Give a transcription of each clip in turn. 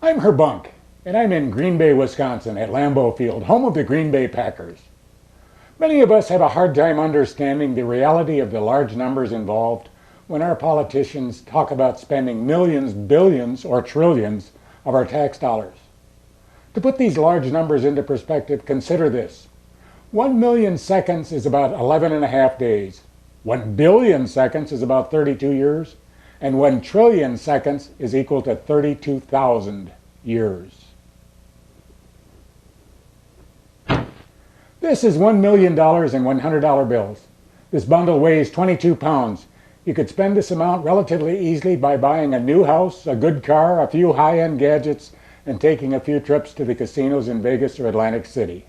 I'm Herbunk, and I'm in Green Bay, Wisconsin at Lambeau Field, home of the Green Bay Packers. Many of us have a hard time understanding the reality of the large numbers involved when our politicians talk about spending millions, billions, or trillions of our tax dollars. To put these large numbers into perspective, consider this. 1 million seconds is about 11 and a half days. 1 billion seconds is about 32 years. And 1 trillion seconds is equal to 32,000 years. This is $1 million in $100 bills. This bundle weighs 22 pounds. You could spend this amount relatively easily by buying a new house, a good car, a few high-end gadgets, and taking a few trips to the casinos in Vegas or Atlantic City.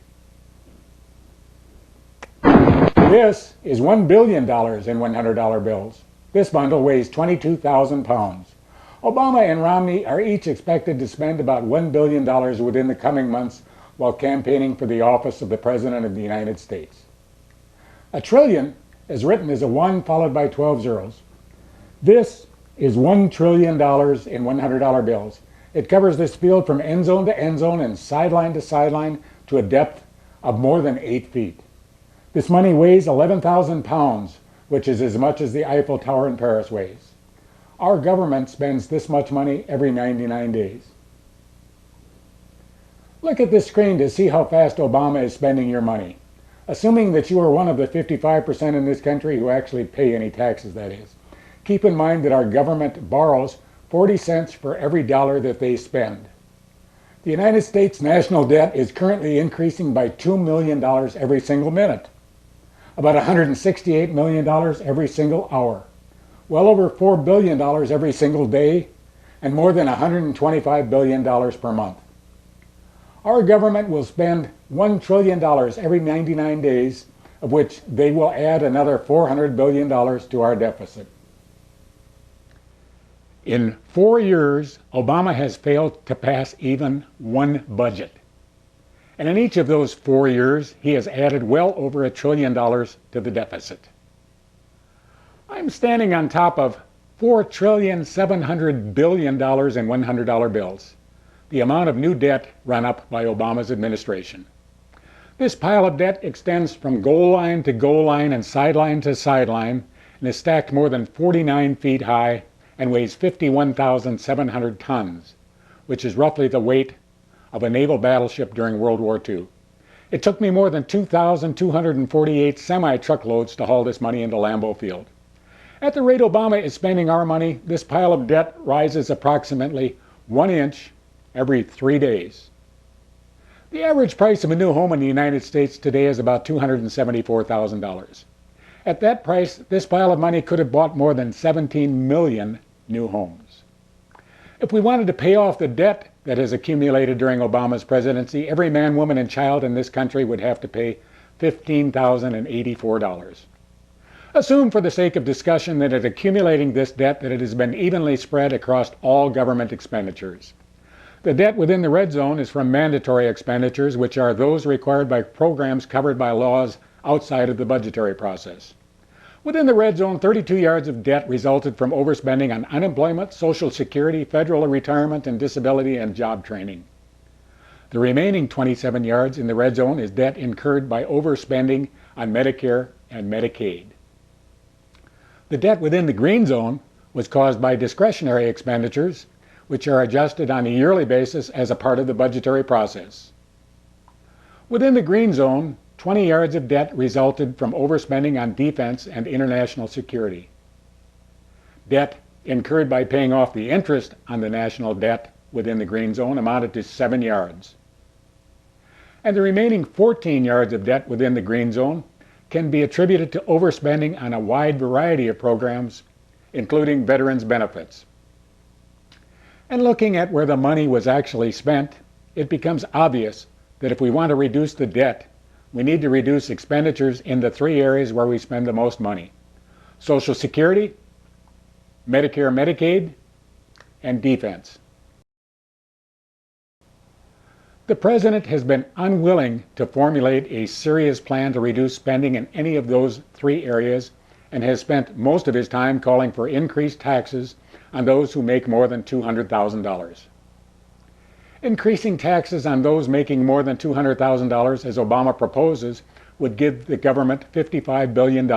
This is $1 billion in $100 bills. This bundle weighs 22,000 pounds. Obama and Romney are each expected to spend about $1 billion within the coming months while campaigning for the office of the President of the United States. A trillion is written as a 1 followed by 12 zeros. This is $1 trillion in $100 bills. It covers this field from end zone to end zone and sideline to sideline to a depth of more than 8 feet. This money weighs 11,000 pounds, which is as much as the Eiffel Tower in Paris weighs. Our government spends this much money every 99 days. Look at this screen to see how fast Obama is spending your money. Assuming that you are one of the 55% in this country who actually pay any taxes, that is. Keep in mind that our government borrows 40 cents for every dollar that they spend. The United States national debt is currently increasing by $2 million every single minute. About $168 million every single hour, well over $4 billion every single day, and more than $125 billion per month. Our government will spend $1 trillion every 99 days, of which they will add another $400 billion to our deficit. In 4 years, Obama has failed to pass even one budget. And in each of those 4 years, he has added well over $1 trillion to the deficit. I'm standing on top of $4.7 trillion in $100 bills, the amount of new debt run up by Obama's administration. This pile of debt extends from goal line to goal line and sideline to sideline and is stacked more than 49 feet high and weighs 51,700 tons, which is roughly the weight of a naval battleship during World War II. It took me more than 2,248 semi-truckloads to haul this money into Lambeau Field. At the rate Obama is spending our money, this pile of debt rises approximately 1 inch every 3 days. The average price of a new home in the United States today is about $274,000. At that price, this pile of money could have bought more than 17 million new homes. If we wanted to pay off the debt that has accumulated during Obama's presidency, every man, woman, and child in this country would have to pay $15,084. Assume for the sake of discussion that in accumulating this debt that it has been evenly spread across all government expenditures. The debt within the red zone is from mandatory expenditures, which are those required by programs covered by laws outside of the budgetary process. Within the red zone, 32 yards of debt resulted from overspending on unemployment, Social Security, federal retirement and disability, and job training. The remaining 27 yards in the red zone is debt incurred by overspending on Medicare and Medicaid. The debt within the green zone was caused by discretionary expenditures, which are adjusted on a yearly basis as a part of the budgetary process. Within the green zone, 20 yards of debt resulted from overspending on defense and international security. Debt incurred by paying off the interest on the national debt within the green zone amounted to 7 yards. And the remaining 14 yards of debt within the green zone can be attributed to overspending on a wide variety of programs, including veterans benefits. And looking at where the money was actually spent, it becomes obvious that if we want to reduce the debt, we need to reduce expenditures in the 3 areas where we spend the most money: Social Security, Medicare, Medicaid, and defense. The President has been unwilling to formulate a serious plan to reduce spending in any of those 3 areas and has spent most of his time calling for increased taxes on those who make more than $200,000. Increasing taxes on those making more than $200,000, as Obama proposes, would give the government $55 billion,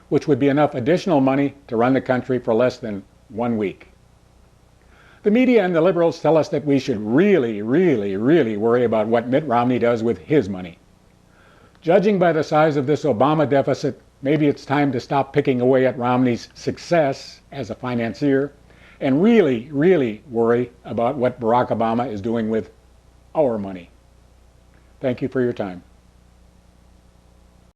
which would be enough additional money to run the country for less than 1 week. The media and the liberals tell us that we should really worry about what Mitt Romney does with his money. Judging by the size of this Obama deficit, maybe it's time to stop picking away at Romney's success as a financier and really worry about what Barack Obama is doing with our money. Thank you for your time.